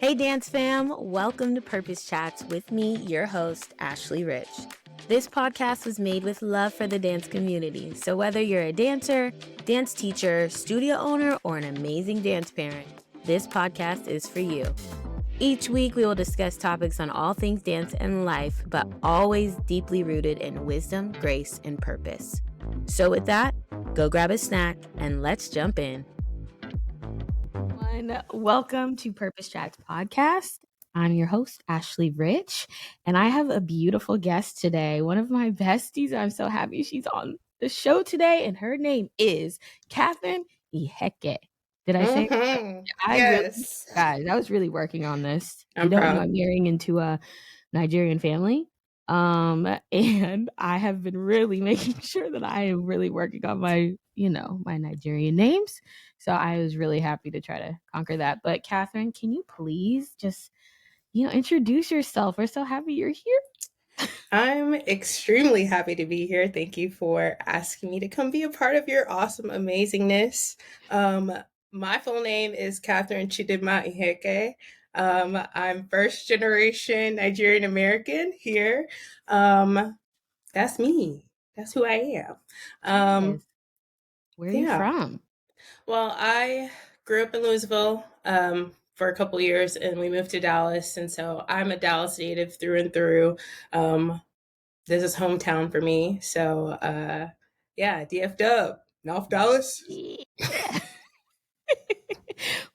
Hey, Dance Fam! Welcome to Purpose Chats with me, your host, Ashley Rich. This podcast was made with love for the dance community. So, whether you're a dancer, dance teacher, studio owner, or an amazing dance parent, this podcast is for you. Each week, we will discuss topics on all things dance and life, but always deeply rooted in wisdom, grace, and purpose. So, with that, go grab a snack and let's jump in. Welcome to Purpose Chats podcast. I'm your host, Ashley Rich, and I have a beautiful guest today, one of my besties. I'm so happy she's on the show today, and her name is Katherine Iheke. Did I say Mm-hmm. Guys, Yes. I was really working on this. You I'm don't know proud. I'm marrying into a Nigerian family. And I have been really making sure that I am really working on my Nigerian names. So I was really happy to try to conquer that. But Katherine, can you please just, introduce yourself? We're so happy you're here. I'm extremely happy to be here. Thank you for asking me to come be a part of your awesome amazingness. My full name is Katherine Iheke. I'm first generation Nigerian American here. That's me. That's who I am. Yes. Where are you Yeah. from? Well, I grew up in Louisville for a couple years, and we moved to Dallas, and so I'm a Dallas native through and through. This is hometown for me, so yeah, DF Dub, North Dallas. Yeah.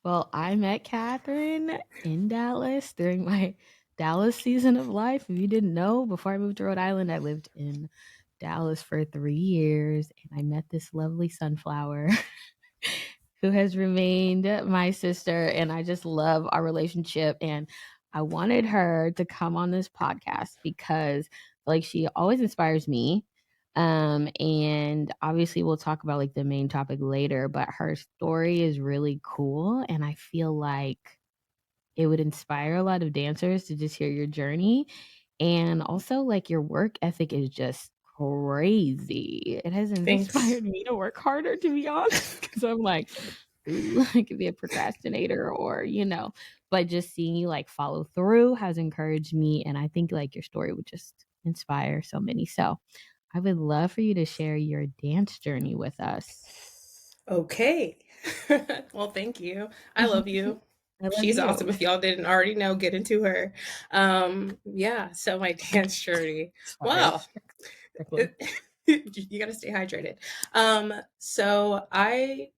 Well, I met Katherine in Dallas during my Dallas season of life. If you didn't know, before I moved to Rhode Island, I lived in Dallas for 3 years, and I met this lovely sunflower who has remained my sister, and I just love our relationship. And I wanted her to come on this podcast because like she always inspires me. And obviously we'll talk about like the main topic later, but her story is really cool, and I feel like it would inspire a lot of dancers to just hear your journey. And also, like, your work ethic is just crazy. It has Thanks. inspired me to work harder, to be honest, because I'm like, ooh, I could be a procrastinator but just seeing you like follow through has encouraged me. And I think like your story would just inspire so many. So I would love for you to share your dance journey with us. Okay. Well, thank you. I love you. I love She's you. awesome. If y'all didn't already know, get into her. Yeah, so my dance journey. Sorry. Wow. Quickly. You got to stay hydrated. So I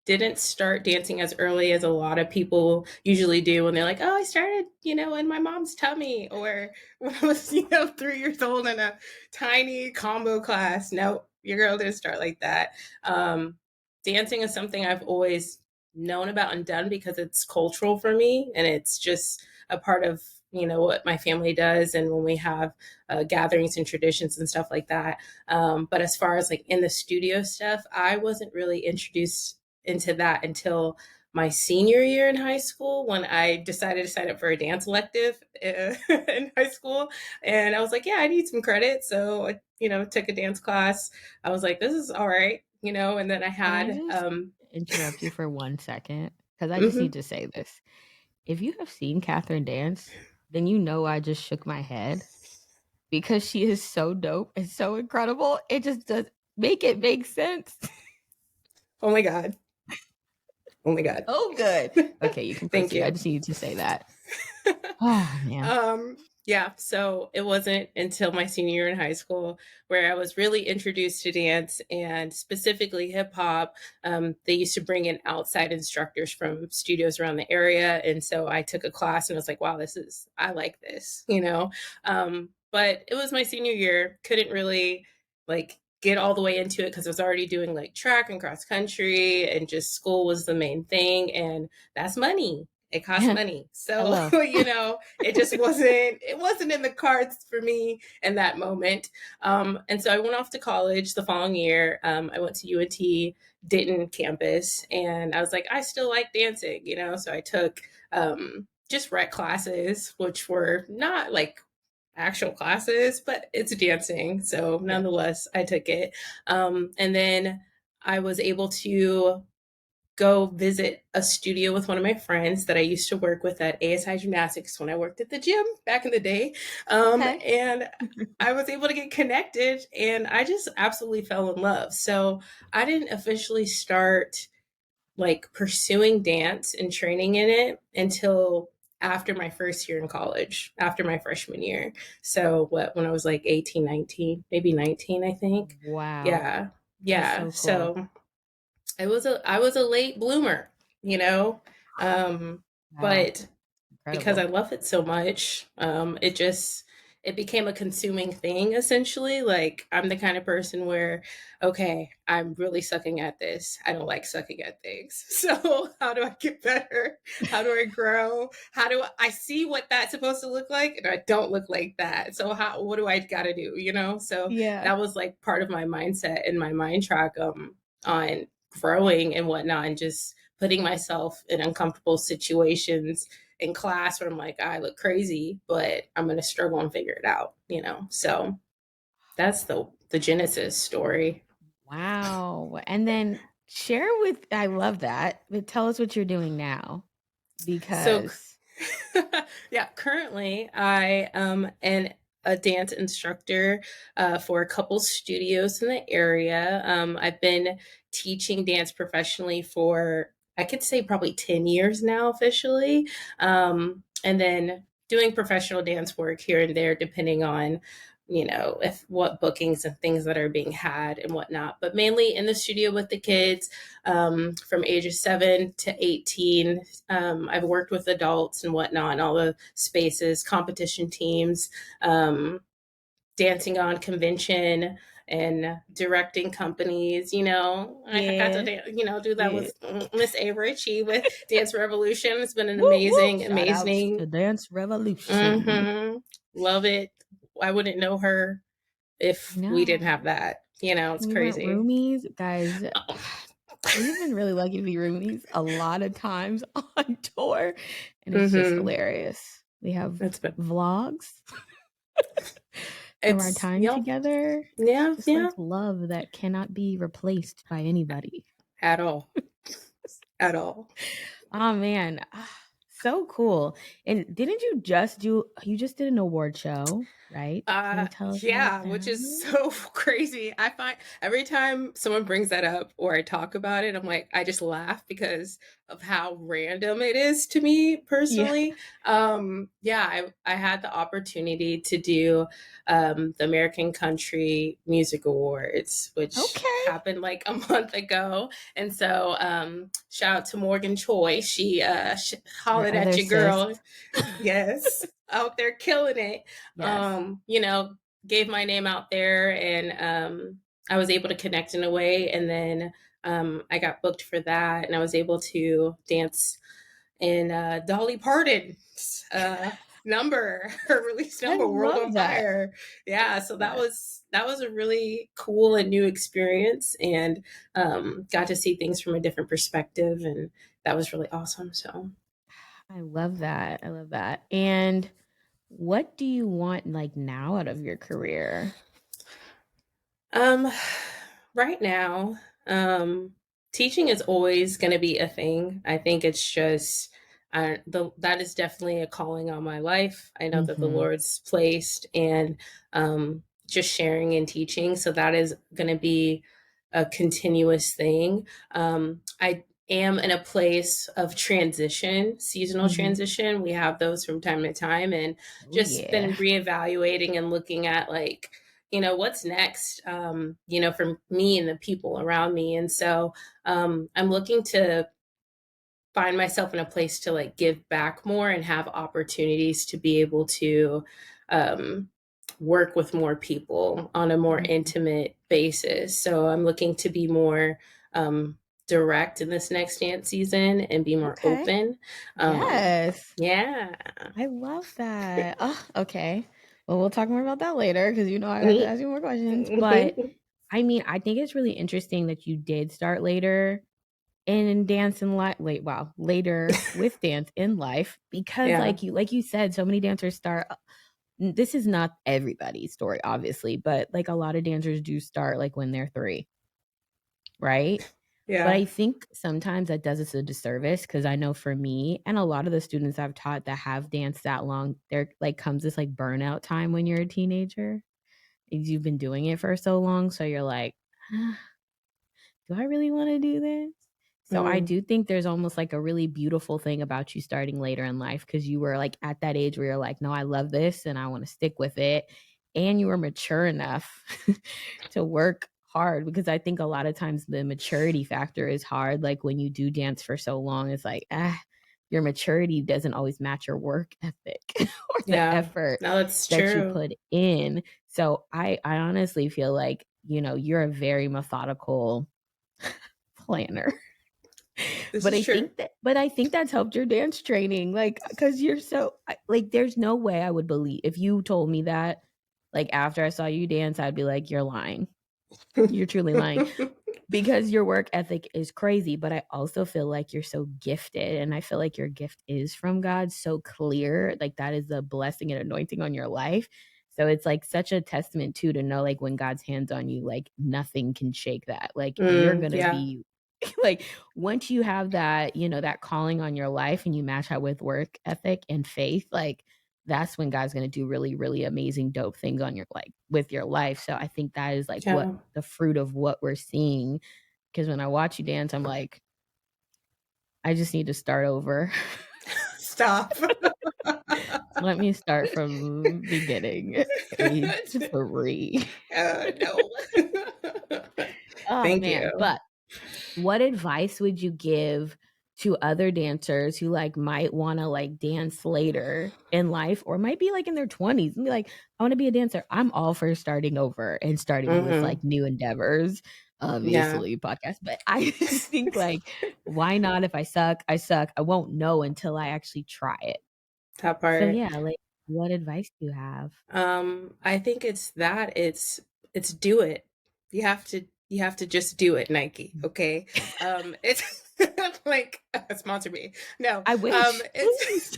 didn't start dancing as early as a lot of people usually do when they're like, oh, I started, in my mom's tummy, or when I was, 3 years old in a tiny combo class. No, your girl didn't start like that. Dancing is something I've always known about and done because it's cultural for me, and it's just a part of what my family does, and when we have gatherings and traditions and stuff like that. But as far as like in the studio stuff, I wasn't really introduced into that until my senior year in high school, when I decided to sign up for a dance elective in high school. And I was like, yeah, I need some credit. So I, took a dance class. I was like, this is all right, and then I Can I had, just interrupt you for 1 second? Because I just need mhm. to say this. If you have seen Katherine dance, then you know I just shook my head because she is so dope and so incredible. It just does make it make sense. Oh my God. Oh my God. Oh, good. Okay, you can Thank proceed. I you. just need to say that. Oh, man. Yeah, so it wasn't until my senior year in high school where I was really introduced to dance, and specifically hip hop. They used to bring in outside instructors from studios around the area. And so I took a class and I was like, wow, I like this. But it was my senior year, couldn't really like get all the way into it because I was already doing like track and cross country, and just school was the main thing. And that's money. It costs money. So, Hello. it just wasn't in the cards for me in that moment. And so I went off to college the following year. I went to UNT Dayton campus, and I was like, I still like dancing. So I took just rec classes, which were not like actual classes, but it's dancing. So Yeah. nonetheless, I took it. And then I was able to go visit a studio with one of my friends that I used to work with at ASI Gymnastics when I worked at the gym back in the day. Okay. And I was able to get connected and I just absolutely fell in love. So I didn't officially start like pursuing dance and training in it until after my first year in college, after my freshman year. So what, when I was like 18, 19, maybe 19, I think. Wow. Yeah. That's Yeah. so cool. So I was a late bloomer, you know. Um, Wow. but because I Incredible. love it so much, it became a consuming thing essentially. Like I'm the kind of person where, okay, I'm really sucking at this. I don't like sucking at things. So how do I get better? How do I grow? How do I see what that's supposed to look like? And I don't look like that. So what do I gotta do? You know? So Yeah. that was like part of my mindset and my mind track on growing and whatnot and just putting myself in uncomfortable situations in class where I'm like, I look crazy, but I'm gonna struggle and figure it out, you know. So that's the genesis story. Wow. And then share with, I love that, but tell us what you're doing now So because, yeah, currently I am a dance instructor for a couple studios in the area. I've been teaching dance professionally for, I could say, probably 10 years now officially. And then doing professional dance work here and there, depending on, you know, if what bookings and things that are being had and whatnot, but mainly in the studio with the kids from ages 7 to 18. I've worked with adults and whatnot in all the spaces, competition teams, um, dancing on convention and directing companies. You know, I got yeah, to you know do that yeah. with Miss A Richie with Dance Revolution. It's been an Whoop, whoop. amazing, Shout outs to amazing. Dance Revolution. Mm-hmm, love it. I wouldn't know her I if we didn't know. have that. You know, it's We went crazy. roomies, guys. Oh. We've been really lucky to be roomies a lot of times on tour, and it's just Mm-hmm. hilarious. We have It's been vlogs from our it's time yep. together. It's Yeah, just like yeah. love that cannot be replaced by anybody. At all. At all. Oh man, so cool. And didn't you just do, you just did an award show, right? Can you tell us about Yeah, which is that? so crazy. I find every time someone brings that up or I talk about it, I'm like, I just laugh because of how random it is to me Yeah. personally. Yeah, I had the opportunity to do the American Country Music Awards, which Okay. happened like a month ago. And so, shout out to Morgan Choi. She Your hollered at other your sis. girl. Yes, out there killing it. Yes. You know, gave my name out there and I was able to connect in a way. And then I got booked for that and I was able to dance in Dolly Parton's her release I number, World on love that. Fire. Yeah, so Yes. that was a really cool and new experience and got to see things from a different perspective and that was really awesome. So I love that. I love that. And what do you want like now out of your career? Um, right now, teaching is always going to be a thing. I think it's just that is definitely a calling on my life. I know that the Mhm. Lord's placed and just sharing and teaching. So that is going to be a continuous thing. I am in a place of transition, seasonal Mhm. transition. We have those from time to time, and Oh just yeah. been reevaluating and looking at like you know what's next you know for me and the people around me and so I'm looking to find myself in a place to like give back more and have opportunities to be able to um, work with more people on a more Mhm. intimate basis so I'm looking to be more direct in this next dance season and be more Okay. open Yes. yeah. I love that. Oh, okay. Well, we'll talk more about that later because you know I got to ask you more questions. But I mean, I think it's really interesting that you did start later in dance in life. Wait, wow, later with dance in life because, Yeah. like you said, so many dancers start. This is not everybody's story, obviously, but like a lot of dancers do start like when they're 3, right? But Yeah. I think sometimes that does us a disservice because I know for me and a lot of the students I've taught that have danced that long, there, like, comes this, like, burnout time when you're a teenager, and you've been doing it for so long, so you're like, do I really wanna do this? So I Mm, do think there's almost like a really beautiful thing about you starting later in life because you were, like, at that age where you're like, "No, I love this and I wanna stick with it," and you were mature enough to work hard because I think a lot of times the maturity factor is hard, like, when you do dance for so long, it's like, your maturity doesn't always match your work ethic or the yeah. effort No, that's that you true. put in. So I honestly feel like, you're a very methodical planner. This is true. But I think that's helped your dance training, like, because 'cause you're so like, there's no way I would believe if you told me that, like, after I saw you dance, I'd be like, "You're lying. You're truly lying." Because your work ethic is crazy, but I also feel like you're so gifted, and I feel like your gift is from God, so clear, like, that is a blessing and anointing on your life. So it's, like, such a testament too to know, like, when God's hands on you, like, nothing can shake that, like, you're Mm, gonna yeah. be like, once you have that, that calling on your life and you match that with work ethic and faith, like, that's when God's gonna do really, really amazing, dope things on your like, with your life. So I think that is, like, what Yeah. the fruit of what we're seeing. Because when I watch you dance, I'm like, "I just need to start over. Stop. Let me start from beginning, age 3." No. Oh, Thank man, you. but what advice would you give to other dancers who, like, might wanna, like, dance later in life or might be, like, in their 20s and be like, "I wanna be a dancer." I'm all for starting over and starting with, Mhm. like, new endeavors, Yeah. obviously, podcast, but I just think, like, why not? If I suck, I suck. I won't know until I actually try it. That So, part. yeah, like, what advice do you have? I think it's that, it's do it. You have to just do it, Nike, Mm. okay? It's like, sponsor me. No, I wish. it's Please.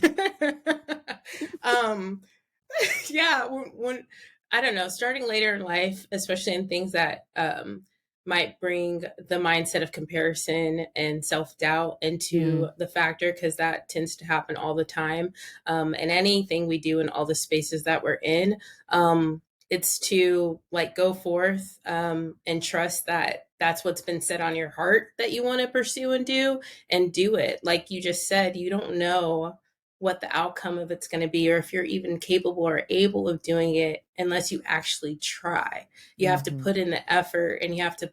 um yeah, when I don't know, starting later in life, especially in things that might bring the mindset of comparison and self doubt into Mm, the factor, because that tends to happen all the time. And anything we do in all the spaces that we're in, it's to like go forth and trust that that's what's been set on your heart that you want to pursue and do it. Like you just said, you don't know what the outcome of it's going to be or if you're even capable or able of doing it unless you actually try. You have to mhm, put in the effort and you have to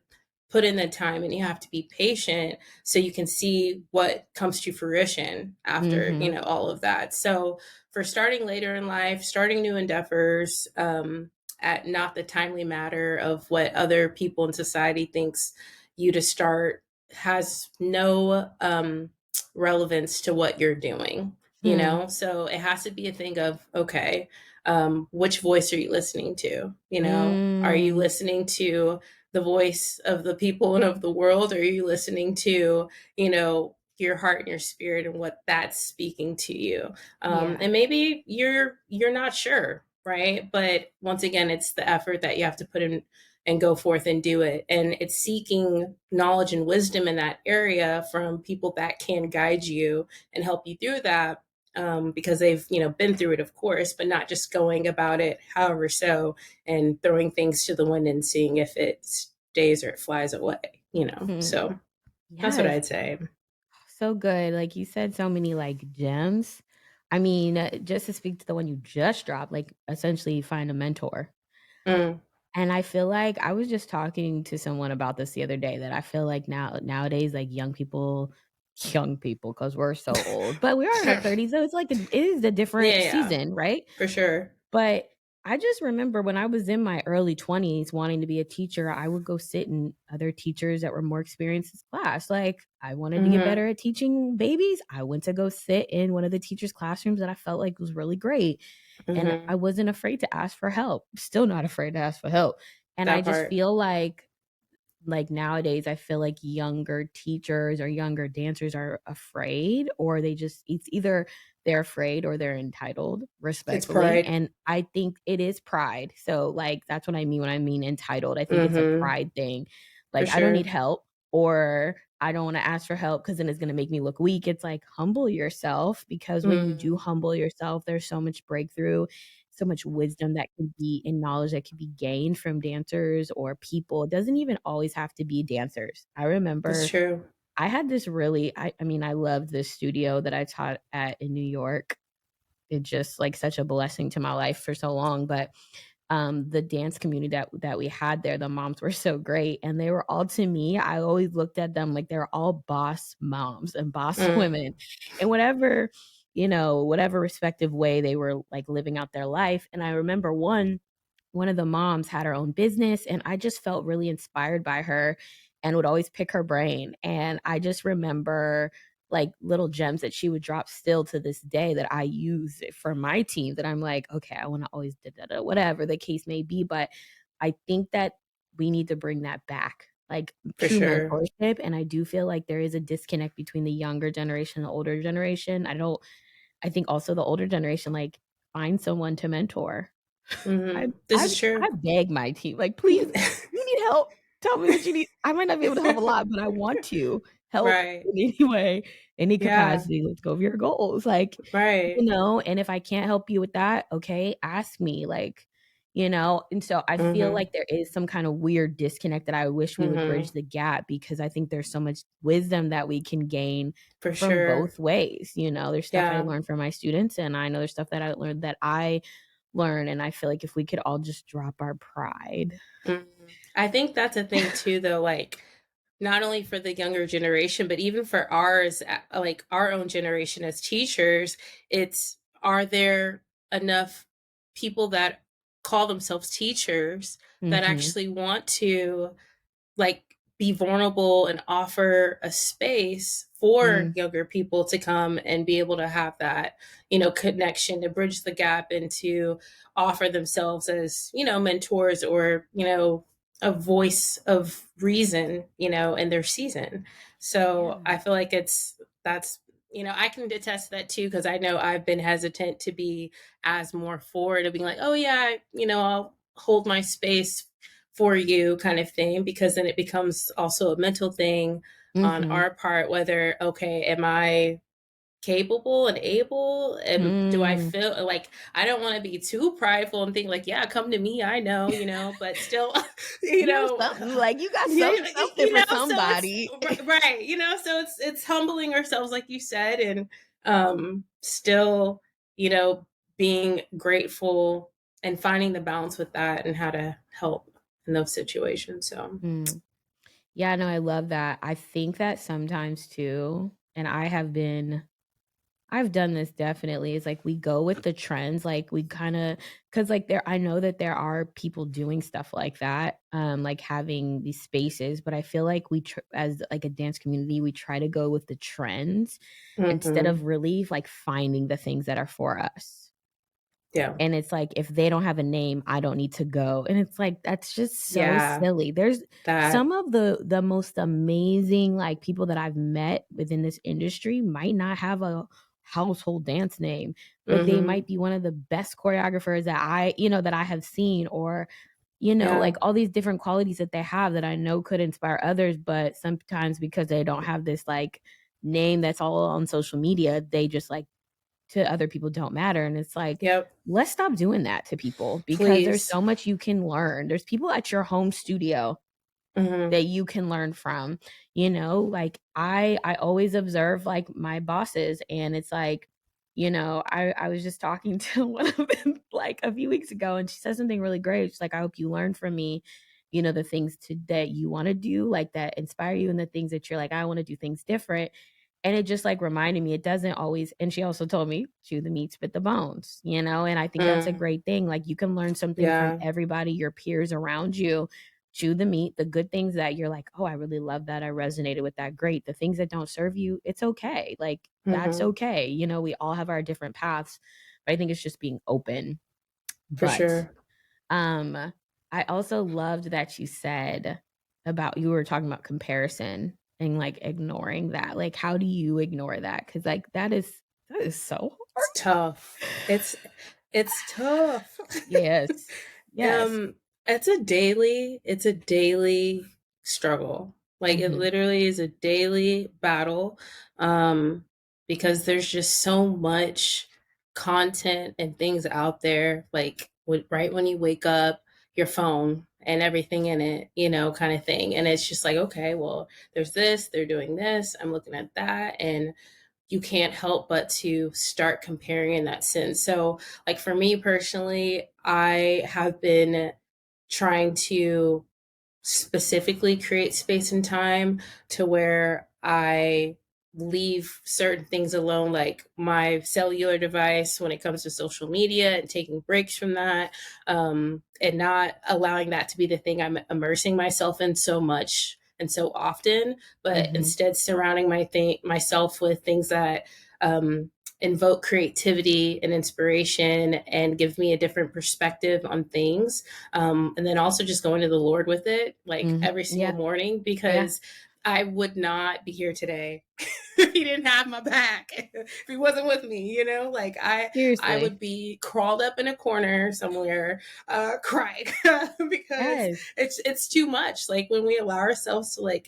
put in the time and you have to be patient so you can see what comes to fruition after, mhm, all of that. So for starting later in life, starting new endeavors, at not the timely matter of what other people in society thinks you to start, has no relevance to what you're doing, hmm, so it has to be a thing of, okay, which voice are you listening to? Are you mm, listening to the voice of the people and of the world, or are you listening to, your heart and your spirit and what that's speaking to you? yeah, And maybe you're not sure, right? But once again, it's the effort that you have to put in and go forth and do it. And it's seeking knowledge and wisdom in that area from people that can guide you and help you through that, because they've been through it, of course, but not just going about it however so and throwing things to the wind and seeing if it stays or it flies away. mhm, So that's what yes, I'd say. so good, like, you said so many, like, gems. I mean, just to speak to the one you just dropped, like, essentially find a mentor, Mm, and I feel like I was just talking to someone about this the other day that I feel like nowadays, like, young people, because 'cause we're so old, but we are in our 30s, so it's like it is a different yeah, yeah, season, right? for sure. But I just remember when I was in my early 20s wanting to be a teacher, I would go sit in other teachers that were more experienced in class. Like, I wanted to get Hmm. better at teaching babies. I went to go sit in one of the teachers' classrooms that I felt like was really great. And Hmm. I wasn't afraid to ask for help. Still not afraid to ask for help. And I That just part. feel like nowadays I feel like younger teachers or younger dancers are afraid or it's either they're afraid or they're entitled It's respectfully, pride. and I think it is pride. So, like, that's what I mean when I mean entitled. I think it's a Hmm. pride thing. For Like, I don't need sure. help. or I don't want to ask for help because then it's going to make me look weak. It's like humble yourself, because when you do Mm, humble yourself, there's so much breakthrough, so much wisdom that can be and knowledge that can be gained from dancers or people. It doesn't even always have to be dancers. I that's remember true. I had this really I mean, I loved this studio that I taught at in New York. It just like such a blessing to my life for so long, but the dance community that we had there, the moms were so great, and they were all to me, I always looked at them like they're all boss moms and boss Mm, women in whatever, whatever respective way they were like living out their life. And I remember one of the moms had her own business, and I just felt really inspired by her and would always pick her brain. And I just remember like little gems that she would drop still to this day that I use for my team, that I'm like, okay, I want to always da, da, da, whatever the case may be. But I think that we need to bring that back, like for true sure. mentorship. And I do feel like there is a disconnect between the younger generation and the older generation. I think also the older generation, like, find someone to mentor. I This I is true. I beg my team, like, "Please, you need help. Tell me what you need." I might not be able to help a lot, but I want to help Right. in any way, any Yeah. capacity. Let's go over your goals, like, Right. and if I can't help you with that, okay, ask me, like, and so I feel Mhm. like there is some kind of weird disconnect that I wish we would bridge Mhm. the gap, because I think there's so much wisdom that we can gain For from sure. both ways. There's stuff I Yeah. learned from my students, and I know there's stuff that I learned that I learn, and I feel like if we could all just drop our pride. Mhm. I think that's a thing too, though, like, not only for the younger generation, but even for ours, like our own generation as teachers, it's are there enough people that call themselves teachers that Mhm. actually want to like be vulnerable and offer a space for Mm. younger people to come and be able to have that connection to bridge the gap and to offer themselves as mentors or a voice of reason in their season. So Yeah. I feel like that's I can attest to that too, because I know I've been hesitant to be as more forward of being like, oh yeah, I'll hold my space for you kind of thing, because then it becomes also a mental thing on Mhm. our part, whether okay, am I capable and able, and do I Mm. feel like I don't want to be too prideful and think like, yeah, come to me, I know, but still you know Something, like, you got yeah, something for so it's somebody. right, so it's humbling ourselves like you said, and still being grateful and finding the balance with that and how to help in those situations. So Mm. Yeah, no, I love that. I think that sometimes too, and I've done this definitely, is like we go with the trends, like we kinda, cause like I know that there are people doing stuff like that, like having these spaces, but I feel like as like a dance community, we try to go with the trends instead mhm. of really like finding the things that are for us. Yeah, And it's like, if they don't have a name, I don't need to go. And it's like, that's just so yeah, silly. There's that some of the most amazing, like, people that I've met within this industry might not have a household dance name, but they mhm. might be one of the best choreographers that I have seen, or, Yeah, like all these different qualities that they have that I know could inspire others, but sometimes because they don't have this like name that's all on social media, they just like to other people don't matter. And it's like, yep, let's stop doing that to people, because there's please. so much you can learn. There's people at your home studio Mhm. that you can learn from. Like I always observe like my bosses, and it's like, I was just talking to one of them like a few weeks ago, and she said something really great. She's like, I hope you learn from me, the things that you want to do, like that inspire you, and the things that you're like, I want to do things different. And it just like reminded me, it doesn't always, and she also told me, chew the meat, spit the bones, and I think that's a Mm, great thing. Like, you can learn something from yeah, everybody, your peers around you. Chew the meat, the good things that you're like, oh, I really love that, I resonated with that, great. The things that don't serve you, it's okay, like, that's mhm. okay. We all have our different paths, but I think it's just being open. For But sure. um I also loved that you were talking about comparison and like ignoring that. Like, how do you ignore that? Because like that is so hard. It's tough. It's tough. Yes. Yes. Um, it's a daily struggle. Like it Mhm. literally is a daily battle, um, because there's just so much content and things out there. Like right when you wake up, your phone and everything in it, kind of thing. And it's just like, okay, well, there's this, they're doing this, I'm looking at that, and you can't help but to start comparing in that sense. So, like for me personally, I have been trying to specifically create space and time to where I leave certain things alone, like my cellular device when it comes to social media and taking breaks from that, and not allowing that to be the thing I'm immersing myself in so much and so often, but Mhm. instead surrounding myself with things that um, invoke creativity and inspiration and give me a different perspective on things, and then also just going to the Lord with it, like Mhm. every single Yeah. morning, Yeah. because I would not be here today if he didn't have my back. If he wasn't with me, like I Seriously. would be crawled up in a corner somewhere, crying because Yes. it's too much. Like when we allow ourselves to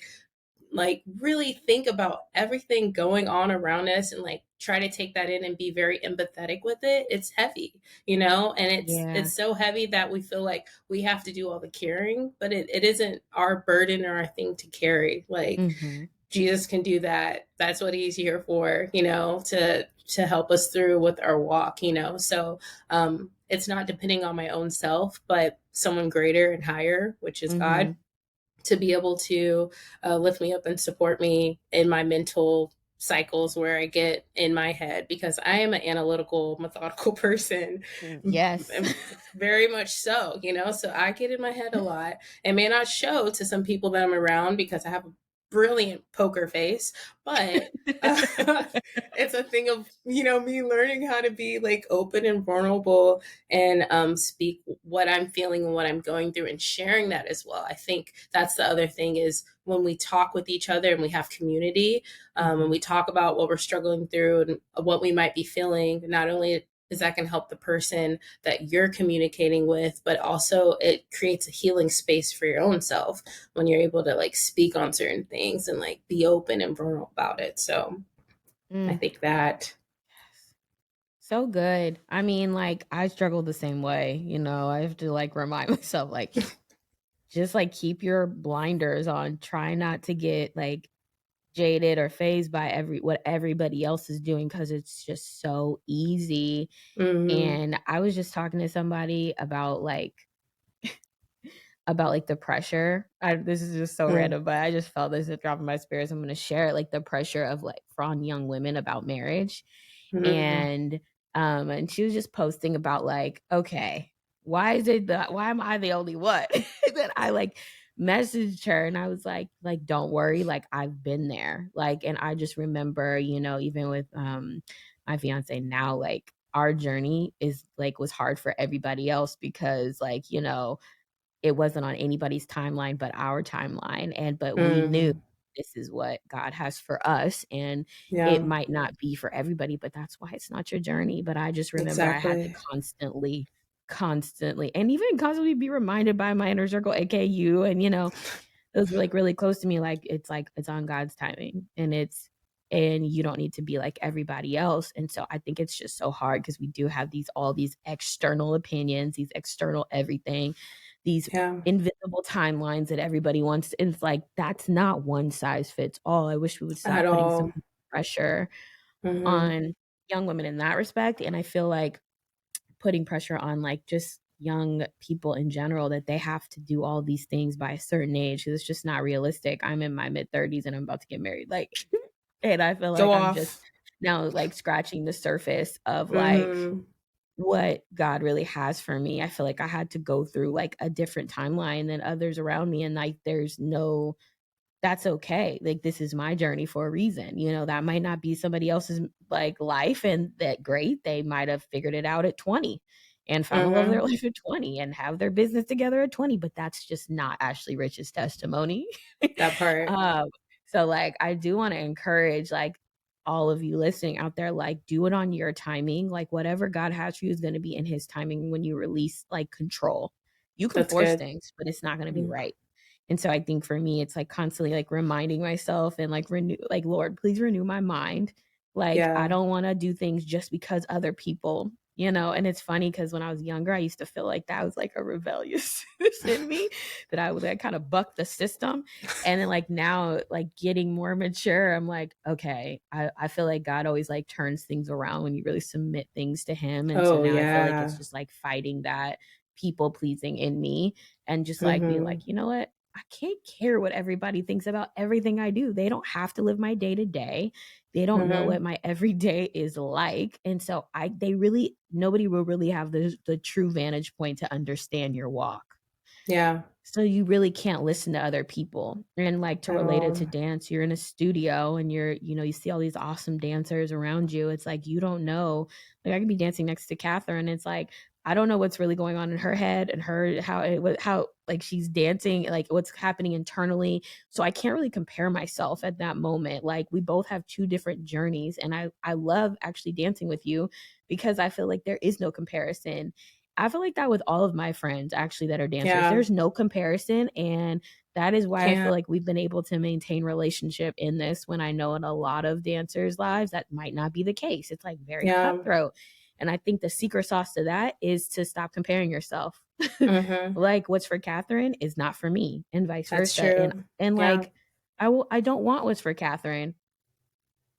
really think about everything going on around us and like try to take that in and be very empathetic with it, it's heavy, and it's Yeah. so heavy that we feel like we have to do all the caring, but it isn't our burden or our thing to carry. Like Mhm. Jesus can do that. That's what he's here for, to help us through with our walk, so it's not depending on my own self, but someone greater and higher, which is God, Mhm. to be able to lift me up and support me in my mental cycles where I get in my head, because I am an analytical, methodical person, Yes. very much so, so I get in my head a lot. It may not show to some people that I'm around because I have a brilliant poker face, but uh, it's a thing of, me learning how to be like open and vulnerable and speak what I'm feeling and what I'm going through and sharing that as well. I think that's the other thing is when we talk with each other and we have community, and Mhm. we talk about what we're struggling through and what we might be feeling, not only is that can help the person that you're communicating with, but also it creates a healing space for your own self when you're able to like speak on certain things and like be open and vulnerable about it. So I Mm. think that. So good. I mean, like, I struggle the same way, I have to, like, remind myself, like, just, like, keep your blinders on, try not to get, like, jaded or phased by what everybody else is doing because it's just so easy, Mm-hmm, and I was just talking to somebody about the pressure. This is just so random, but I just felt this drop in my spirits. I'm gonna share it, like, the pressure of, like, on young women about marriage. mm-hmm, And she was just posting about like, okay, why am I the only one? Then I like messaged her and I was like, don't worry, like I've been there. Like, and I just remember, even with my fiance now, like our journey was hard for everybody else because it wasn't on anybody's timeline but our timeline, but we knew mm-hmm. this is what God has for us, and it Yeah, might not be for everybody, but that's why it's not your journey. But I just remember I had to exactly. constantly, and even constantly be reminded by my inner circle, aka you, and, those were, like, really close to me, like, it's on God's timing, and you don't need to be like everybody else, and so I think it's just so hard because we do have all these external opinions, these external everything, these Yeah, invisible timelines that everybody wants, and it's like, that's not one size fits all. I wish we would at stop putting so all. much pressure Mm-hmm, on young women in that respect, and I feel like putting pressure on, like, just young people in general that they have to do all these things by a certain age because it's just not realistic. I'm in my mid-30s and I'm about to get married, like, and I feel go like I'm just off. now, like, scratching the surface of, like, Mm-hmm, what God really has for me. I feel like I had to go through, like, a different timeline than others around me, and, like, that's okay. Like, this is my journey for a reason. That might not be somebody else's like life, and that great. They might have figured it out at 20 and found the love of their mm-hmm. life at 20 and have their business together at 20, but that's just not Ashley Rich's testimony. That part. um, so like I do want to encourage like all of you listening out there, like do it on your timing. Like whatever God has for you is going to be in his timing when you release like control. You can That's force good. things, but it's not going to be Mm. right. And so I think for me, it's like constantly like reminding myself and like renew, like, Lord, please renew my mind. Like, I Yeah. don't want to do things just because other people, you know. And it's funny because when I was younger, I used to feel like that was like a rebellious in me, that I would like kind of buck the system. And then like now, like getting more mature, I'm like, okay, I feel like God always like turns things around when you really submit things to him. And so Oh, now I feel like it's yeah. just like fighting that people pleasing in me and just like being Mhm. like, you know what? I can't care what everybody thinks about everything I do. They don't have to live my day to day. They don't know what Mhm. my everyday is like. And so they really, nobody will really have the true vantage point to understand your walk. Yeah. So you really can't listen to other people. And like to At relate it all. to dance, you're in a studio and you're, you know, you see all these awesome dancers around you. It's like you don't know. Like I could be dancing next to Catherine. It's like I don't know what's really going on in her head and her how like she's dancing, like what's happening internally. So I can't really compare myself at that moment. Like we both have two different journeys, and I love actually dancing with you because I feel like there is no comparison. I feel like that with all of my friends actually that are dancers. Yeah. There's no comparison, and that is why I feel Can't. like we've been able to maintain relationship in this when I know in a lot of dancers' lives that might not be the case. It's like very Yeah. cutthroat. And I think the secret sauce to that is to stop comparing yourself. Mhm. Like what's for Catherine is not for me and vice That's versa. And true. and Yeah. like I don't want what's for Catherine,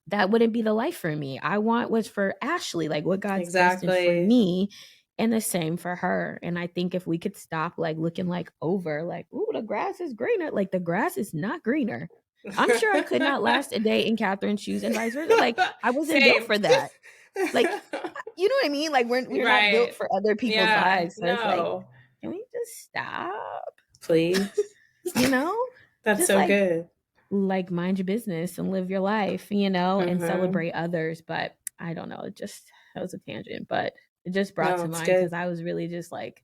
that wouldn't be the life for me. I want what's for Ashley, like what God's destined for Exactly. me, and the same for her. And I think if we could stop like looking like over, like, ooh, the grass is greener. Like the grass is not greener. I'm sure I could not last a day in Catherine's shoes and vice versa. Like I wasn't built Same. for that. Like you know what I mean? Like we're not built Right. for other people's Yeah. lives. So it's like, No. can we just stop? Please. You know? That's Just so good. like mind your business and live your life, you know, and Mhm. celebrate others. But I don't know, it just that was a tangent, but it just brought No, to it's mind because good. I was really just like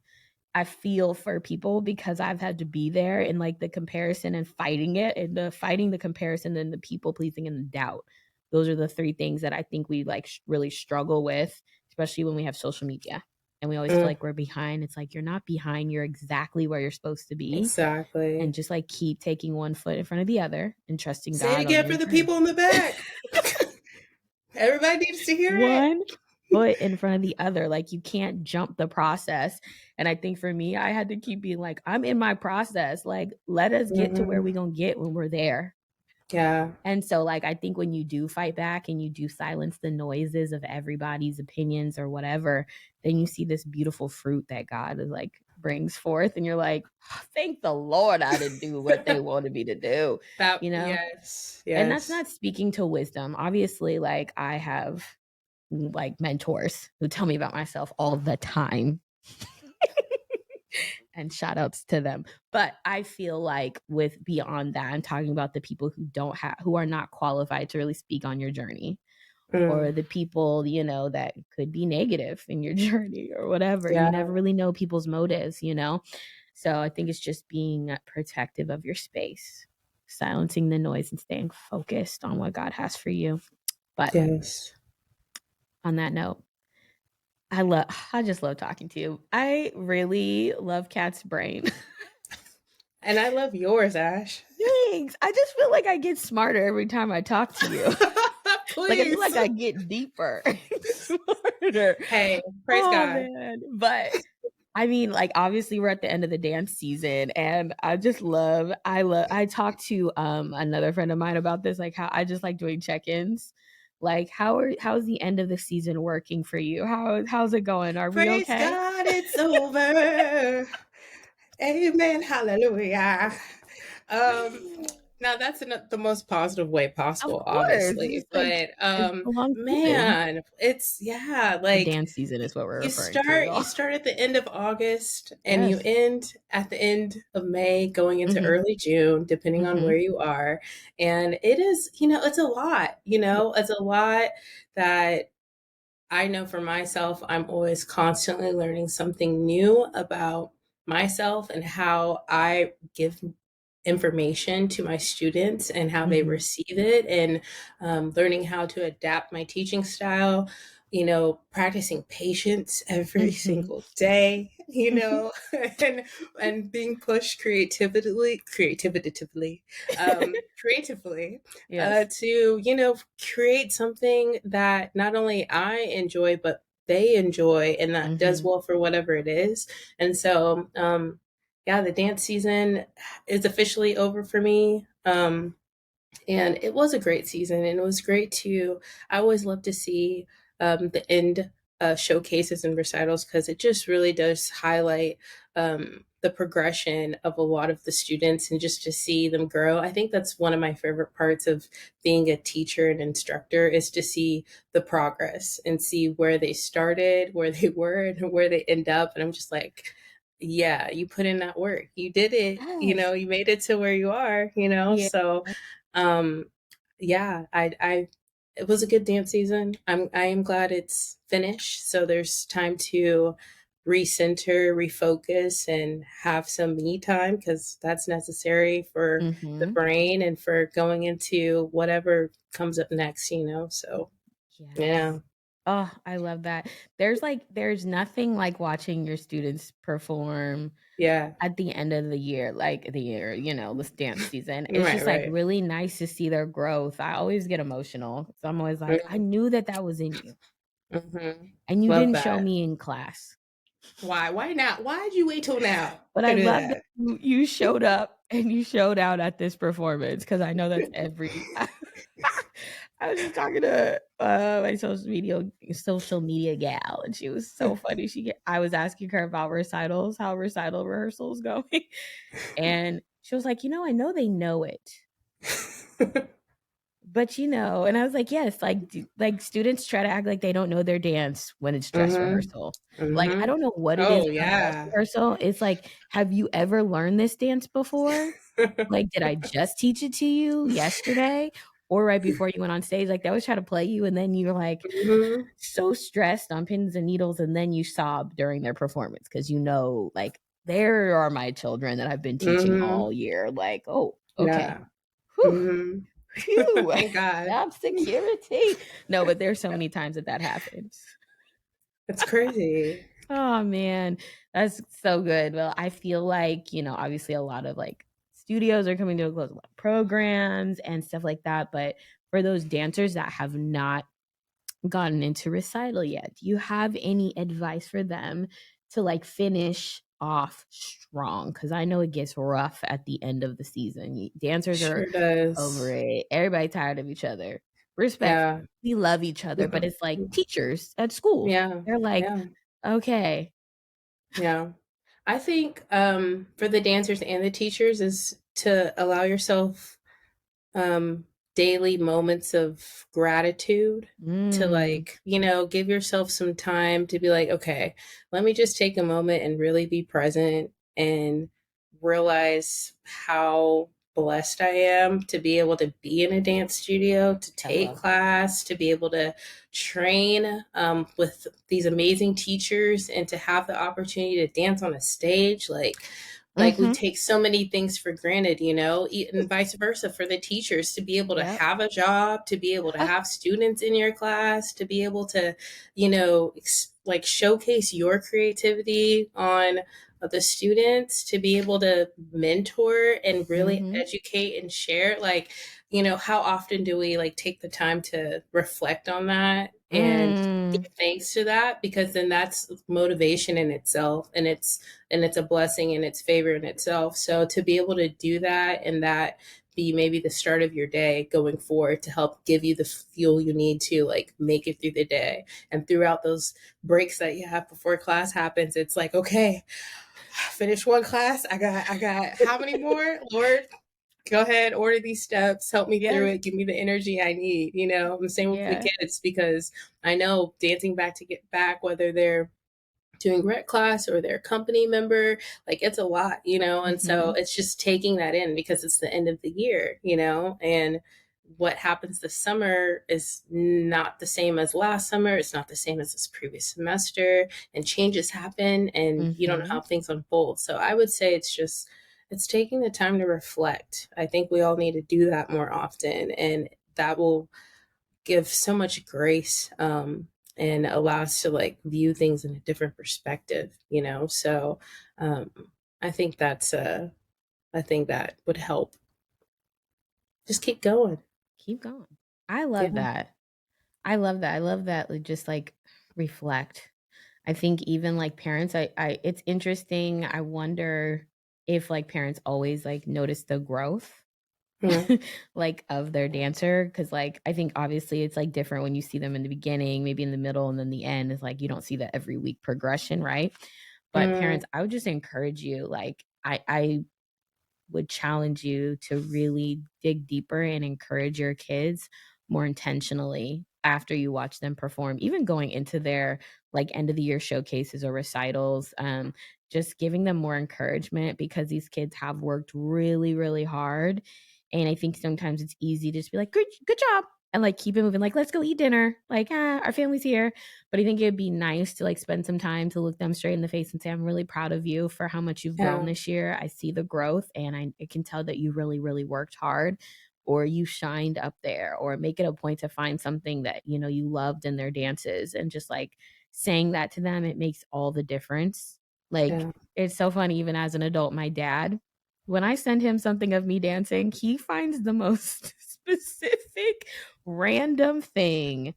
I feel for people because I've had to be there in like the comparison and fighting it and the fighting the comparison and the people pleasing and the doubt. Those are the three things that I think we like really struggle with, especially when we have social media. And we always feel Mm, like we're behind. It's like you're not behind, you're exactly where you're supposed to be, and exactly. just like keep taking one foot in front of the other and trusting Say it God on again your for the journey. people in the back. Everybody needs to hear it. One foot in front of the other. Like you can't jump the process. And I think for me, I had to keep being like, I'm in my process. Like, let us get to where Mhm. we're going to get when we're there. Yeah. And so, like, I think when you do fight back and you do silence the noises of everybody's opinions or whatever, then you see this beautiful fruit that God is like brings forth. And you're like, "Oh, thank the Lord I didn't do what they wanted me to do, That you know? yes. And that's Yes. not speaking to wisdom. Obviously, like I have like mentors who tell me about myself all the time. And shout outs to them. But I feel like with beyond that, I'm talking about the people who don't have who are not qualified to really speak on your journey, Mm, or the people, you know, that could be negative in your journey or whatever. You yeah. never really know people's motives, you know? So I think it's just being protective of your space, silencing the noise and staying focused on what God has for you. But Yes. on that note, I just love talking to you. I really love Cat's brain. And I love yours, Ash. Thanks. I just feel like I get smarter every time I talk to you. Like I feel Please. like I get deeper, smarter. Hey, praise Oh God. man. But I mean, like obviously we're at the end of the dance season and I talked to another friend of mine about this, like how I just like doing check-ins. Like how's the end of the season working for you? How's it going? Are we Praise okay? God, it's over. Amen. Hallelujah. Um, now that's in the most positive way Of possible, course. It's obviously. just like But it's a long season. man, it's yeah, The like dance season is what we're you referring to, start you y'all. start at the end of August and you Yes. end at the end of May, going into Mhm. early June, depending on Mhm. where you are. And it is, it's a lot, Yeah. it's a lot that I know for myself, I'm always constantly learning something new about myself and how I give information to my students and how they Mhm. receive it, and learning how to adapt my teaching style. practicing patience every Mm-hmm. single day, and being pushed creatively, Yes. to, create something that not only I enjoy, but they enjoy, and that does Mm-hmm. well for whatever it is. And so, yeah, the dance season is officially over for me. And it was a great season, and it was great to. I always love to see the end showcases and recitals, because it just really does highlight the progression of a lot of the students, and just to see them grow. I think that's one of my favorite parts of being a teacher and instructor, is to see the progress and see where they started, where they were, and where they end up. And I'm just like, yeah, you put in that work, you did it, Yes. you made it to where you are, Yeah. so um, yeah, it was a good dance season. I am glad it's finished. So there's time to recenter, refocus, and have some me time, because that's necessary for the Mm-hmm. brain and for going into whatever comes up next, So, Yes. yeah, Oh, I love that. There's nothing like watching your students perform yeah, at the end of the year, like the year, this dance season. It's right, just like right. really nice to see their growth. I always get emotional. So I'm always like, I Mm-hmm, knew that that was in you. mm-hmm. And you Love didn't show that. me in class. Why? Why not? Why did you wait till now But to I do love that that? you showed up and you showed out at this performance because I know that's every I was just talking to my social media gal, and she was so funny. I was asking her about recitals, how recital rehearsals going, and she was like, I know they know it, but and I was like, yes, like students try to act like they don't know their dance when it's dress Mhm. rehearsal. Like I Mhm. don't know what it is Oh, about dress yeah. rehearsal. It's like, have you ever learned this dance before? Like, did I just teach it to you yesterday or right before you went on stage? Like, they always try to play you, and then you're like Mhm. so stressed on pins and needles, and then you sob during their performance because like, there are my children that I've been teaching Mhm. all year. Like, oh, okay. Yeah. Whew, Mhm. phew, Thank God. job security. No, but there's so many times that happens. It's crazy. Oh man, that's so good. Well, I feel like, obviously a lot of like studios are coming to a close, a lot of programs and stuff like that. But for those dancers that have not gotten into recital yet, do you have any advice for them to like finish off strong? Because I know it gets rough at the end of the season. Dancers are Sure over does. it. Everybody tired of each other. Yeah. Respectfully, we love each other, but it's like teachers at school. Yeah. They're like, Yeah. okay. Yeah. I think for the dancers and the teachers is to allow yourself um, daily moments of gratitude, to, Mm, like, give yourself some time to be like, okay, let me just take a moment and really be present, and realize how blessed I am to be able to be in a dance studio, to I take love class, to be able to train with these amazing teachers, and to have the opportunity to dance on a stage. Like we mhm. take so many things for granted, and vice versa for the teachers, to be able to Yep. have a job, to be able to have students in your class, to be able to, like, showcase your creativity on the students, to be able to mentor and really Mhm. educate and share. Like, how often do we like take the time to reflect on that and Mm. give thanks to that? Because then that's motivation in itself, and it's a blessing and it's favor in itself. So to be able to do that, and that be maybe the start of your day going forward, to help give you the fuel you need to like make it through the day, and throughout those breaks that you have before class happens, it's like, okay, finish one class. I got how many more? Lord, go ahead, order these steps, help me through Yes. it, give me the energy I need. The same with the Yeah. kids, because I know dancing back to get back, whether they're doing rec class or their company member, like, it's a lot, and so Mhm. it's just taking that in, because it's the end of the year, and what happens this summer is not the same as last summer. It's not the same as this previous semester, and changes happen, and you don't know how Mhm. things unfold. So I would say it's taking the time to reflect. I think we all need to do that more often, and that will give so much grace and allow us to like view things in a different perspective, you know? So um, I think that's a thing that would help. Just keep going. Keep going. I love Yeah. that. I love that. I love that. Like, just like reflect. I think even like parents, it's interesting. I wonder if like parents always like notice the growth Mm, like of their dancer, because like I think obviously it's like different when you see them in the beginning, maybe in the middle, and then the end is like you don't see the every week progression, right? But mm, parents, I would just encourage you, like I would challenge you to really dig deeper and encourage your kids more intentionally after you watch them perform, even going into their like end of the year showcases or recitals. Just giving them more encouragement, because these kids have worked really, really hard. And I think sometimes it's easy to just be like, good job. And like keep it moving, like, let's go eat dinner. Like, our family's here. But I think it'd be nice to like spend some time to look them straight in the face and say, I'm really proud of you for how much you've grown yeah. this year. I see the growth, and I can tell that you really, really worked hard, or you shined up there, or make it a point to find something that, you know, you loved in their dances, and just like saying that to them, it makes all the difference. Like, Yeah. it's so funny, even as an adult, my dad, when I send him something of me dancing, he finds the most specific random thing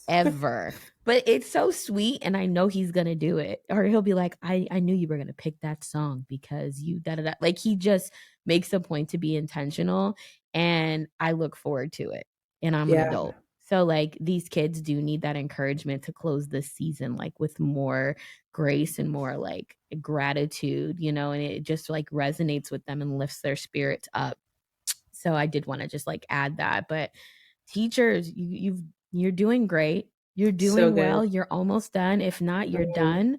ever. But it's so sweet, and I know he's gonna do it. Or he'll be like, I knew you were gonna pick that song because you da da da. Like, he just makes a point to be intentional, and I look forward to it. And I'm an Yeah. adult. So like these kids do need that encouragement to close this season like with more grace and more like gratitude, you know, and it just like resonates with them and lifts their spirits up. So I did want to just like add that. But teachers, you're doing great. You're So doing well. good. You're almost done. If not, you're Mhm. done.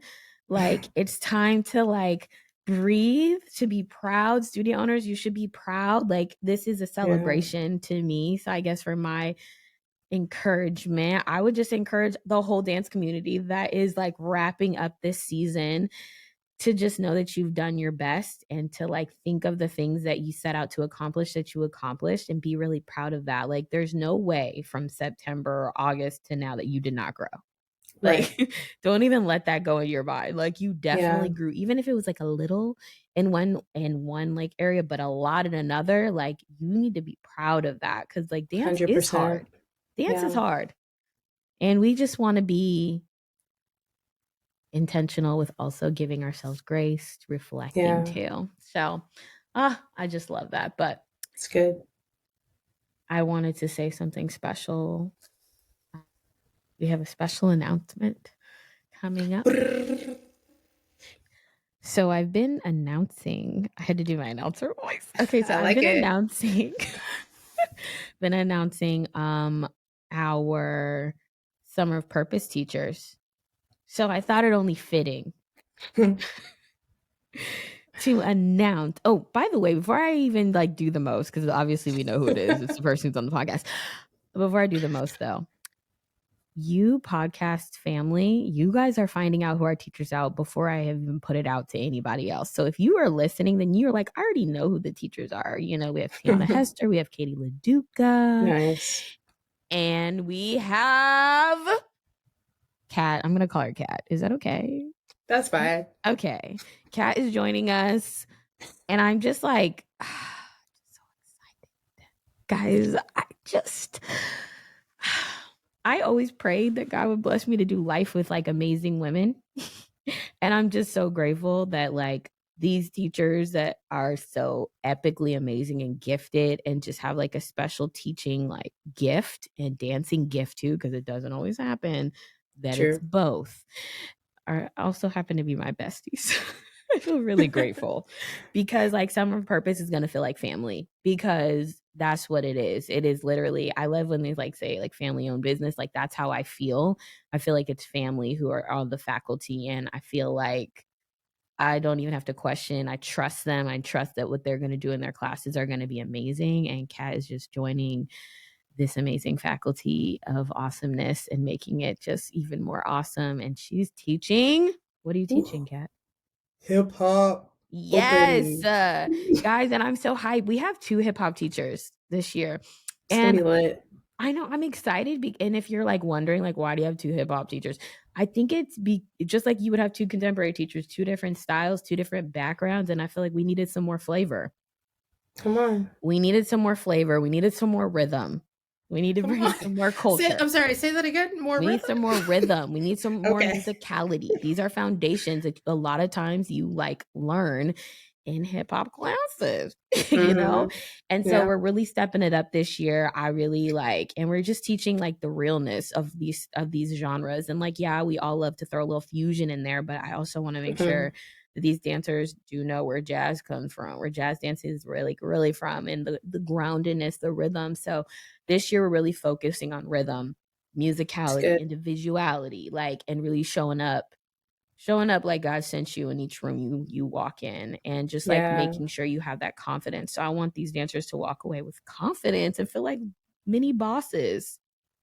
Like, it's time to like breathe, to be proud. Studio owners, you should be proud. Like, this is a Yeah. celebration to me. So I guess for my encouragement, I would just encourage the whole dance community that is like wrapping up this season to just know that you've done your best, and to like think of the things that you set out to accomplish that you accomplished, and be really proud of that. Like, there's no way from September or August to now that you did not grow. Right. Like, don't even let that go in your mind. Like, you Yeah. definitely grew, even if it was like a little in one like area, but a lot in another. Like, you need to be proud of that, because like dance is 100%. hard. Dance is Yeah. hard. And we just want to be intentional with also giving ourselves grace, reflecting Yeah. too. So, I just love that. But It's good. I wanted to say something special. We have a special announcement coming up. So I've been announcing, I had to do my announcer voice. Okay, so I I've like been it. announcing our summer of purpose teachers. So I thought it only fitting to announce. Oh, by the way, before I even like do the most, because obviously we know who it is. It's the person who's on the podcast. Before I do the most, though, you podcast family, you guys are finding out who our teachers out before I have even put it out to anybody else. So if you are listening, then you're like, I already know who the teachers are. You know, we have Tiana Hester, we have Katie LaDuca, Nice. and we have Kat. I'm gonna call her Kat. Is that okay? That's fine. Okay. Kat is joining us. And I'm just like, so excited. Guys, I always prayed that God would bless me to do life with like amazing women. And I'm just so grateful that like these teachers that are so epically amazing and gifted, and just have like a special teaching like gift and dancing gift too, because it doesn't always happen, that it's True. both, are also happen to be my besties. I feel really grateful, because like Summer of Purpose is gonna feel like family, because that's what it is. It is literally, I love when they like say like family owned business. Like, that's how I feel. I feel like it's family who are on the faculty, and I feel like I don't even have to question. I trust them. I trust that what they're gonna do in their classes are gonna be amazing. And Kat is just joining this amazing faculty of awesomeness and making it just even more awesome. And she's teaching. What are you teaching, Kat? Hip hop Yes, open. guys, and I'm so hyped. We have 2 hip hop teachers this year, It's gonna and be lit. I know, I'm excited and if you're, like, wondering, like, why do you have 2 hip hop teachers? I think it's just like you would have 2 contemporary teachers, 2 different styles, 2 different backgrounds, and I feel like we needed some more flavor. Come on. We needed some more flavor, we needed some more rhythm. We need to Come bring on. some more Say, culture. I'm sorry, say that again. More We need rhythm? some more rhythm. We need some more Okay. musicality. These are foundations that a lot of times you like learn in hip hop classes, you know? Mhm. And so Yeah. we're really stepping it up this year. I really like, and we're just teaching like the realness of these genres. And like, yeah, we all love to throw a little fusion in there, but I also want to make Mhm. sure that these dancers do know where jazz comes from, where jazz dancing is really from, and the groundedness, the rhythm. So this year we're really focusing on rhythm, It's musicality, good. individuality, like, and really showing up like God sent you in each room you walk in, and just like Yeah. making sure you have that confidence. So I want these dancers to walk away with confidence and feel like mini bosses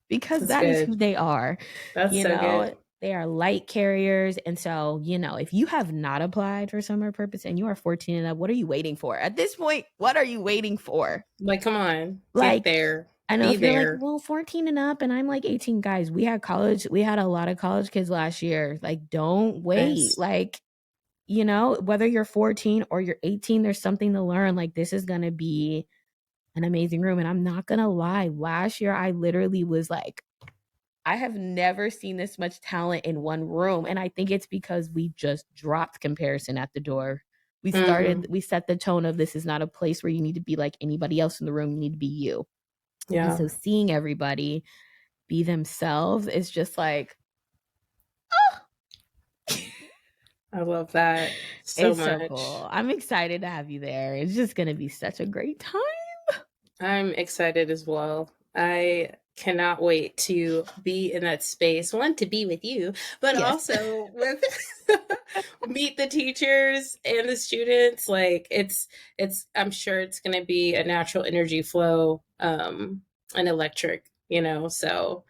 because That's that is good. who they are. That's You so know, good. they are light carriers. And so, if you have not applied for summer purpose and you are 14 and up, what are you waiting for? At this point, what are you waiting for? Like, come on. Get Like, there. I know Be if you're like, there. well, 14 and up and I'm like 18, guys, we had a lot of college kids last year. Like, don't wait. Nice. Like, whether you're 14 or you're 18, there's something to learn. Like, this is going to be an amazing room. And I'm not going to lie. Last year, I literally was like, I have never seen this much talent in one room. And I think it's because we just dropped comparison at the door. Mhm. We set the tone of this is not a place where you need to be like anybody else in the room. You need to be you. And Yeah. so seeing everybody be themselves is just like, I love that so it's so much. cool. I'm excited to have you there. It's just going to be such a great time. I'm excited as well. I cannot wait to be in that space. One, to be with you, but Yes. also with meet the teachers and the students. Like I'm sure it's going to be a natural energy flow, and electric, so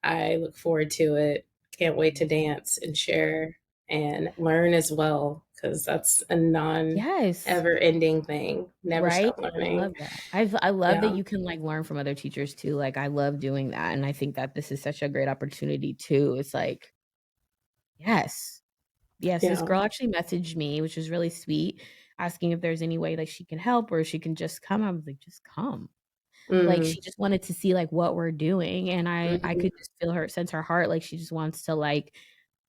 I look forward to it. Can't wait to dance and share and learn as well, because that's a non Yes. ever ending thing. Never Right? stop I learning. love that. I love that Yeah. you can like learn from other teachers too. Like I love doing that. And I think that this is such a great opportunity too. It's like, yes. Yes, this Yeah. girl actually messaged me, which was really sweet, asking if there's any way like she can help or she can just come. I was like, just come. Like Mm, she just wanted to see like what we're doing. And I mhm, could just feel her sense her heart. Like she just wants to like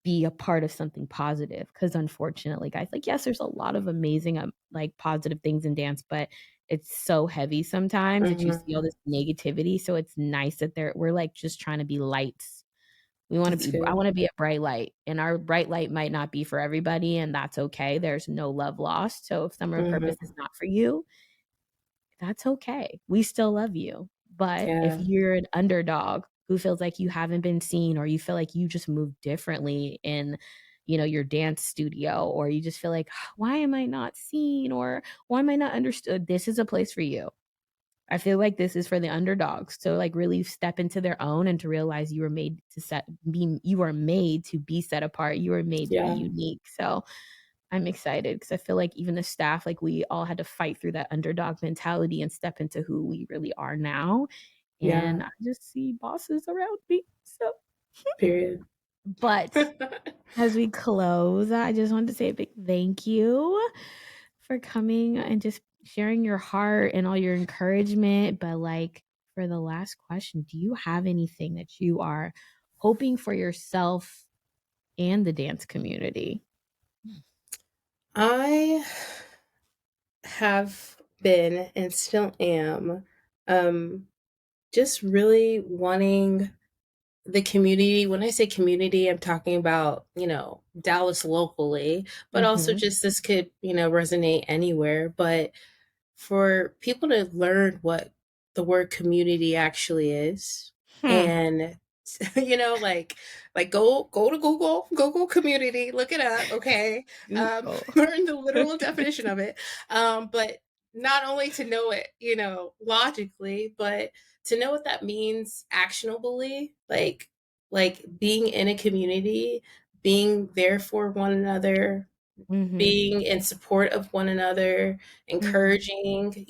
be a part of something positive, because unfortunately, guys, like, yes, there's a lot of amazing, like, positive things in dance, but it's so heavy sometimes that you see all mhm. this negativity, so it's nice that we're, like, just trying to be lights. That's I good. wanna be a bright light, and our bright light might not be for everybody, and that's okay, there's no love lost, so if summer purpose is Mhm. not for you, that's okay. We still love you. But if Yeah, you're an underdog who feels like you haven't been seen, or you feel like you just move differently in, your dance studio, or you just feel like, why am I not seen? Or why am I not understood? This is a place for you. I feel like this is for the underdogs to like really step into their own and to realize you are made to be set apart. You are made to be yeah, unique. So I'm excited because I feel like even the staff, like we all had to fight through that underdog mentality and step into who we really are now. yeah, And I just see bosses around me. So, period. but as we close, I just wanted to say a big thank you for coming and just sharing your heart and all your encouragement. But like for the last question, do you have anything that you are hoping for yourself and the dance community? I have been and still am, um, just really wanting the community. When I say community, I'm talking about, Dallas locally, but also Mhm. just this could, resonate anywhere. But for people to learn what the word community actually is, Hmm. and like go to Google community, look it up, okay. Google. Learn the literal definition of it, but not only to know it, logically, but to know what that means actionably, like being in a community, being there for one another, Mhm. being in support of one another, Mhm. encouraging,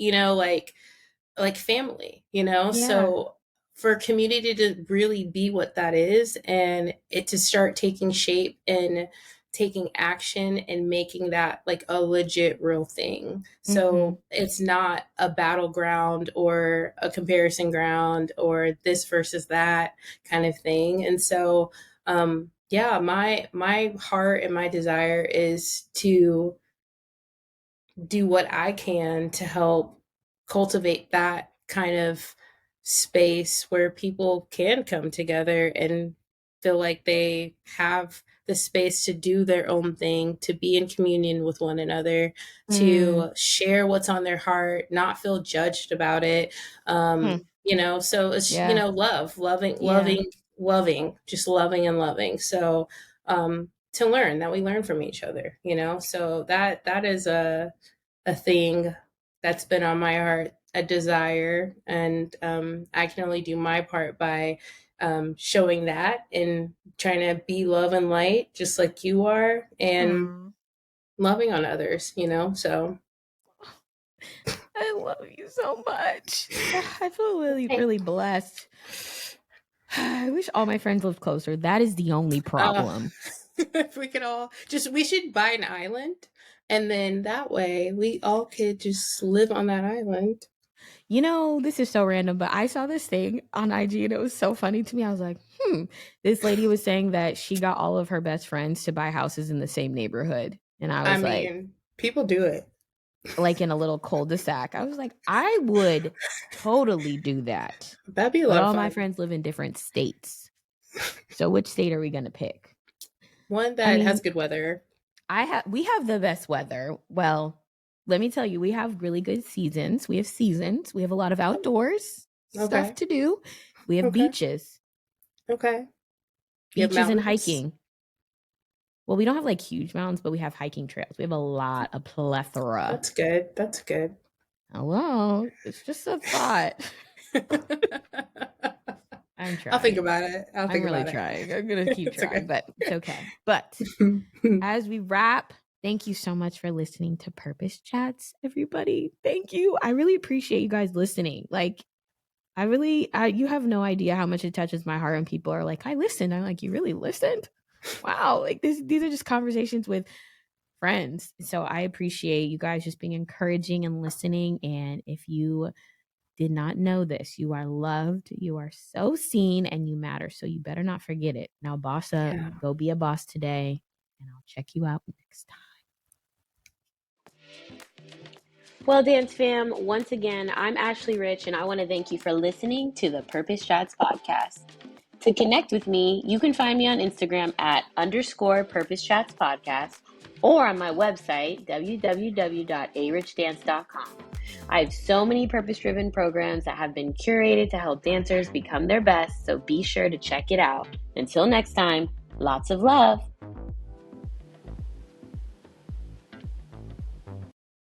like family, Yeah. so for community to really be what that is, and it to start taking shape and taking action and making that like a legit real thing. Mm-hmm. So it's not a battleground or a comparison ground or this versus that kind of thing. And so yeah, my heart and my desire is to do what I can to help cultivate that kind of space where people can come together and feel like they have the space to do their own thing, to be in communion with one another, Mm. to share what's on their heart, not feel judged about it. Hmm. So it's, Yeah. Yeah. loving, just loving and loving. So, to learn that we learn from each other, so that is a thing that's been on my heart, a desire, and I can only do my part by showing that and trying to be love and light, just like you are, and Hmm. loving on others. So I love you so much. I feel really, hey, really blessed. I wish all my friends lived closer. That is the only uh, problem. if we could all we should buy an island, and then that way we all could just live on that island. This is so random, but I saw this thing on IG and it was so funny to me. I was like, this lady was saying that she got all of her best friends to buy houses in the same neighborhood. And I I was like, mean, people do it. in a little cul-de-sac. I was like, I would totally do that. That'd be a But lot of all my fun. friends live in different states. So which state are we going to pick? One I that has mean, good weather. we have the best weather. Well, let me tell you, we have really good seasons. We have seasons. We have a lot of outdoors stuff Okay. to do. We have Okay. beaches, Okay. You have beaches and mountains? hiking. Well, we don't have like huge mountains, but we have hiking trails. We have a plethora. That's good. That's good. Hello, it's just a thought. I'm I'll think trying. about it. I'll I'm think really about it. trying. I'm gonna keep It's trying, okay. but it's okay. But as we wrap, thank you so much for listening to Purpose Chats, everybody. Thank you. I really appreciate you guys listening. Like, you have no idea how much it touches my heart when people are like, I listened. I'm like, you really listened? Wow. Like, these are just conversations with friends. So I appreciate you guys just being encouraging and listening. And if you did not know this, you are loved, you are so seen, and you matter. So you better not forget it. Now, boss up, Yeah. go be a boss today, and I'll check you out next time. Well, Dance Fam, once again, I'm Ashley Rich, and I want to thank you for listening to the Purpose Chats podcast. To connect with me, you can find me on Instagram at _Purpose Chats podcast or on my website, www.arichdance.com. I have so many purpose-driven programs that have been curated to help dancers become their best, so be sure to check it out. Until next time, lots of love.